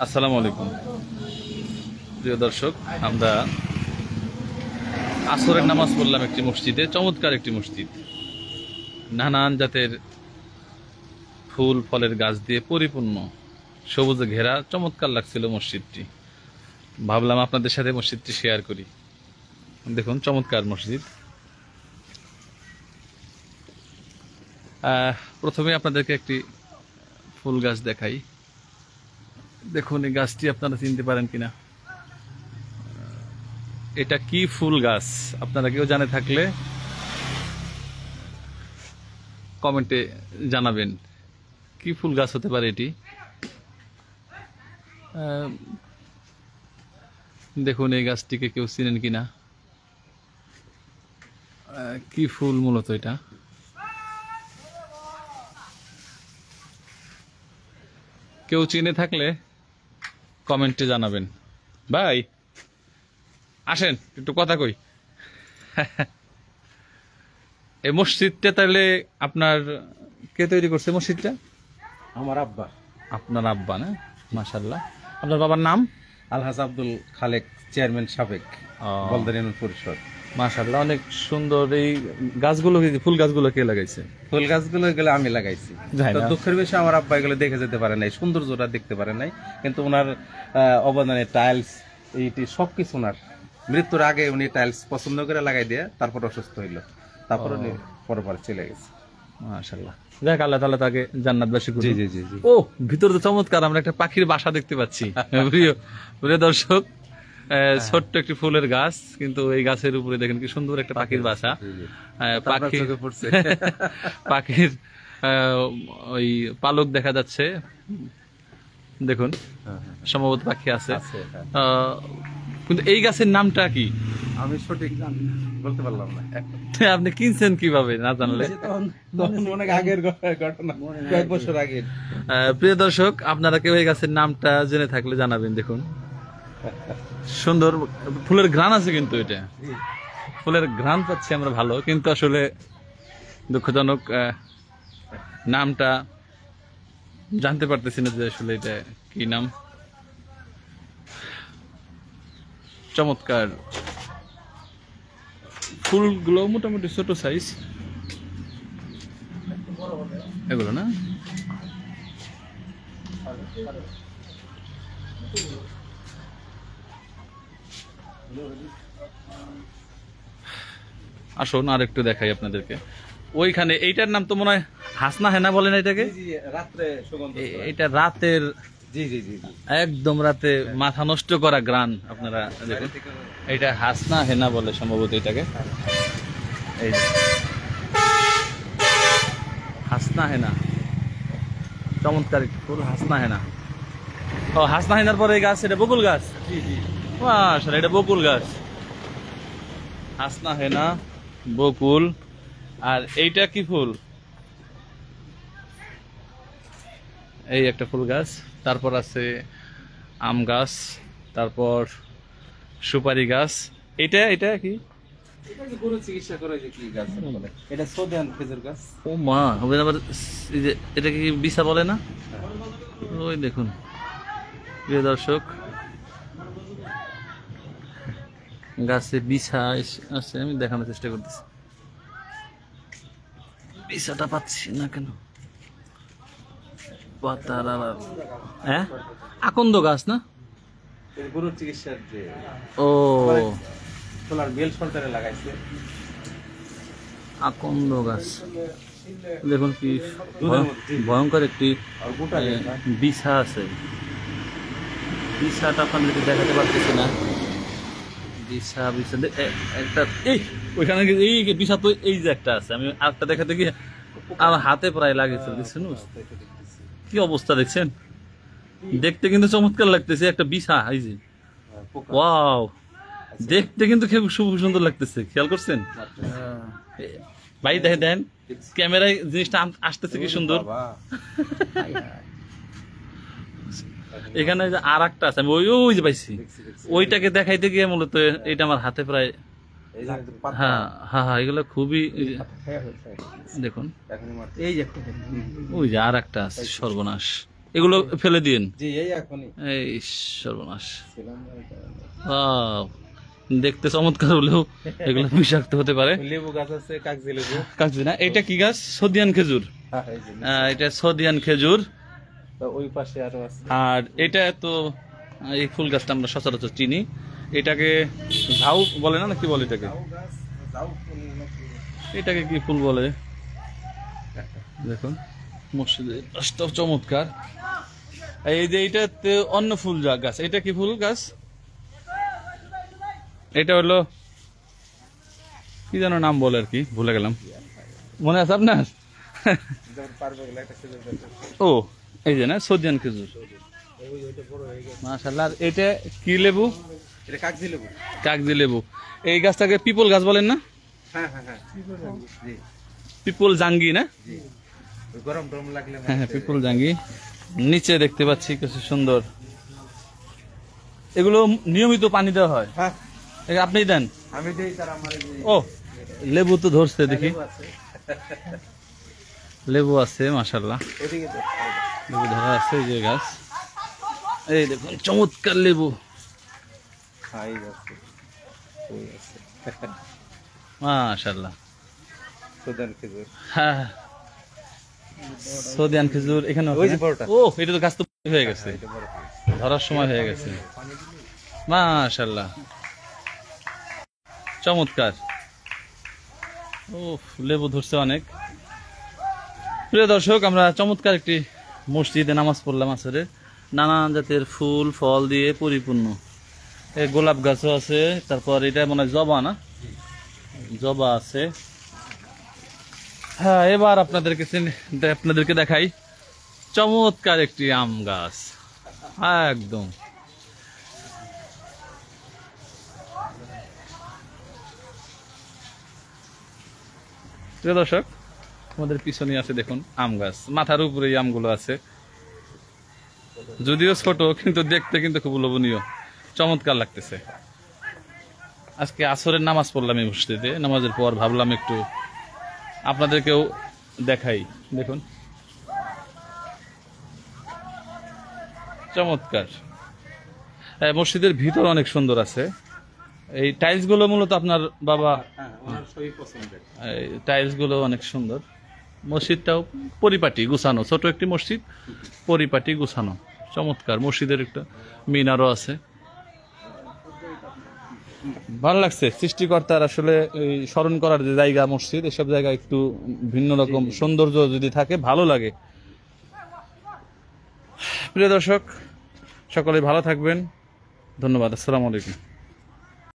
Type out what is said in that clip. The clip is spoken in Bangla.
আসসালামু আলাইকুম প্রিয় দর্শক, আমরা আসরের নামাজ পড়লাম একটি মসজিদে। চমৎকার একটি মসজিদ, নানান জাতের ফুল ফলের গাছ দিয়ে পরিপূর্ণ, সবুজে ঘেরা। চমৎকার লাগছিল মসজিদটি। ভাবলাম আপনাদের সাথে মসজিদটি শেয়ার করি। দেখুন, চমৎকার মসজিদ। প্রথমে আপনাদেরকে একটি ফুল গাছ দেখাই। দেখুন, এই গাছটি আপনারা চিনতে পারেন কিনা। এটা কি ফুল গাছ আপনারা কেউ জানে থাকলে কমেন্টে জানাবেন। কি ফুল গাছ হতে পারে এটি? দেখুন, এই গাছটিকে কেউ চিনেন কিনা। কি ফুল মূলত এটা? কেউ চিনে থাকলে কমেন্টে জানাবেন। ভাই আসেন, একটু কথা কই। এই মসজিদটা তাহলে আপনার কে তৈরি করছে মসজিদটা? আমার আব্বা। আপনার আব্বা না? মাশাআল্লাহ। আপনার বাবার নাম? আলহাজ আব্দুল খালেক, চেয়ারম্যান সাবেক, বলদার ইউনিয়ন পরিষদ। মাশাআল্লাহ, অনেক সুন্দর। এই গাছগুলো, ফুল গাছগুলো কে লাগাইছে? ফুল গাছগুলো এগুলো আমি লাগাইছি। তো দুঃখের বিষয় আমার আব্বা এগুলো দেখে যেতে পারে নাই, সৌন্দর্যটা দেখতে পারে নাই। কিন্তু ওনার অবদানে টাইলস এইটি সবকিছু ওনার মৃত্যুর আগে উনি টাইলস পছন্দ করে লাগাই দিয়ে তারপর অসুস্থ হইলো, তারপর উনি পরপর চলে গেছে। মাশাআল্লাহ, যাক আল্লাহ তাআলা তাকে জান্নাতবাসী করুন। জি জি জি জি। ও, ভিতরে তো চমৎকার, আমরা একটা পাখির বাসা দেখতে পাচ্ছি। প্রিয় প্রিয় দর্শক, ছোট্ট একটি ফুলের গাছ, কিন্তু এই গাছের উপরে দেখেন কি সুন্দর একটা পাখির বাসা। পাখি পাখির ওই পালক দেখা যাচ্ছে। দেখুন, সম্ভবত পাখি আছে। কিন্তু এই গাছের নামটা কি? আমি সঠিক বলতে পারলাম না। আপনি কিনছেন কিভাবে না জানলে? অনেক আগের ঘটনা, কয়েক বছর আগে। প্রিয় দর্শক, আপনারা কেউ এই গাছের নামটা জেনে থাকলে জানাবেন। দেখুন, সুন্দর ফুলের ঘ্রাণ আছে, কিন্তু এটা ফুলের ঘ্রাণ পাচ্ছি আমরা ভালো, কিন্তু আসলে দুঃখজনক নামটা জানতে পারতেছি না যে আসলে এটা কি নাম। চমৎকার ফুলগুলো, মোটামুটি ছোট সাইজ এগুলো না? আসুন আর একটু দেখাই আপনাদেরকে। ওইখানে এইটার নাম তো মনে হয় হাসনা হেনা বলেন এটাকে। এটা রাতের, জি জি জি, একদম রাতে মাথা নষ্ট করা গ্রান। আপনারা দেখুন, এটা হাসনা হেনা বলে সম্ভবত এটাকে। এই যে হাসনা হেনা, চমৎকার একটি ফুল, হাসনা হেনা। ও, হাসনা হেনার পরে এই গাছ, এটা বকুল গাছ। জি জি, মাশাআল্লাহ, এটা বকুল গাছ। হাসনা হেনা, বকুল। আর এইটা কি ফুল? এই একটা ফুল গাছ। তারপর আছে আম গাছ, তারপর সুপারি গাছ। এটা এটা কি? এটা যে গরু চিকিৎসা করে যে কি গাছ বলে, এটা সোডিয়াম খেজুর গাছ। ও মা, হবে আবার। এই যে এটা কি বিছা বলে না? ওই দেখুন প্রিয় দর্শক, গাছে বিছা আছে। আমি দেখানোর চেষ্টা করতেছি, বিছাটা পাচ্ছি না কেন। হ্যাঁ, আকন্দ গাছ না? গরুর চিকিৎসার যে ও, সোলার বেল সরকারে লাগাইছে। আকন্দ গাছ। দেখুন কি ভয়ঙ্কর একটি বিছা আছে। বিছাটা আপনাদেরকে দেখাতে পারতেছি না। বিছা বিছা একটা, এই ওইখানে এই বিছা তো এই যে একটা আছে। আমি আরেকটা দেখাতে গিয়ে আমার হাতে প্রায় লাগিয়েছিল। দেখছেন কি অবস্থা? দেখছেন, দেখতে কিন্তু চমৎকার লাগতেছে। একটা বিছা, এই যে ওয়াও, দেখতে কিন্তু খুব সুন্দর লাগতেছে। খেয়াল করছেন ভাই? দেখে দেন ক্যামেরায় জিনিসটা আসতেছে কি সুন্দর। এখানে যে আর একটা আছে, আমি ওই যে পাইছি, ওইটাকে দেখাইতে গিয়ে মূলত এটা আমার হাতে প্রায়। হ্যাঁ হ্যাঁ হ্যাঁ, এগুলো খুবই। দেখুন, ওই যে আর একটা আছে, সর্বনাশ। এগুলো ফেলে দিন। জি এই এখনই এই সর্বনাশ। Wow, দেখতে চমৎকার হলেও এগুলো বিষাক্ত হতে পারে। লেবু গাছ আছে, কাগজি লেবু। কাগজি না, এটা কি গাছ? সদিয়ান খেজুর। এই যে এটা সদিয়ান খেজুর। তো ওই পাশে আরো আছে। আর এটা তো এই ফুল গাছটা আমরা সচরাচর চিনি, এটাকে ঝাউ বলে না, কি বলে এটাকে? এটাকে কি ফুল বলে দেখুন। মসজিদের গাছটাও চমৎকার। এই যে এইটাতে অন্য ফুল গাছ, এটা কি ফুল গাছ? এটা হলো কি যেন নাম বলে আর কি, ভুলে গেলাম। মনে আছে আপনার? ও এই যে না, সদিয়ান খেজুর। মাশাআল্লাহ। এটা কি লেবু? এটা কাগজি লেবু। কাগজি লেবু। এই গাছটাকে পিপল গাছ বলেন না? হ্যাঁ হ্যাঁ হ্যাঁ জি পিপল জাঙ্গি না? জি। গরম টরম লাগলে হ্যাঁ, পিপল জাঙ্গি। নিচে দেখতে পাচ্ছি কিছু সুন্দর, এগুলো নিয়মিত পানি দেওয়া হয়? হ্যাঁ আপনি দেন? আমি দেই, তার আমার ও লেবু তো ধরছে দেখি, লেবু আছে মাশাআল্লাহ, এদিকে তো লেবু ধরা আছে। এই যে গাছ, এই দেখুন চমৎকার লেবু। খাই আছে ওই আছে মাশাআল্লাহ। সুদান খেজুর। হ্যাঁ, সদিয়ান খেজুর এখানে। ওই যে বড়টা। ও এটা তো গাছ তো হয়ে গেছে, এটা বড়। ধরার সময় হয়ে গেছে। মাশাআল্লাহ, চমৎকার। ও লেবু ধরছে অনেক। প্রিয় দর্শক, আমরা চমৎকার একটি মসজিদে নামাজ পড়লাম আসরে। নানান জাতের ফুল ফল দিয়ে পরিপূর্ণ। এই গোলাপ গাছও আছে, তারপর এটা মনে হয় জবা না, জবা আছে। হ্যাঁ, এবার আপনাদেরকে দেখাই চমৎকার একটি আম গাছ। একদম প্রিয় দর্শক, আমাদের পিছনে আছে দেখুন আম গাছ, মাথার উপরে এই আমগুলো আছে। যদিও ছোট, কিন্তু দেখতে কিন্তু খুব লোভনীয়, চমৎকার লাগতেছে। আজকে আসরের নামাজ পড়লাম এই মসজিদে। নামাজের পর ভাবলাম একটু আপনাদেরকেও দেখাই। দেখুন চমৎকার। মসজিদের ভিতর অনেক সুন্দর আছে। এই টাইলস গুলো মূলত আপনার বাবা, হ্যাঁ ওনার সবই পছন্দের। এই টাইলস গুলো অনেক সুন্দর। মসজিদটাও পরিপাটি গুছানো, ছোট একটি মসজিদ, পরিপাটি গুছানো, চমৎকার। মসজিদের একটা মিনারও আছে, ভালো লাগছে। সৃষ্টিকর্তার আসলে এই স্মরণ করার যে জায়গা মসজিদ, এসব জায়গায় একটু ভিন্ন রকম সৌন্দর্য যদি থাকে ভালো লাগে। প্রিয় দর্শক, সকলে ভালো থাকবেন। ধন্যবাদ। আসসালামু আলাইকুম।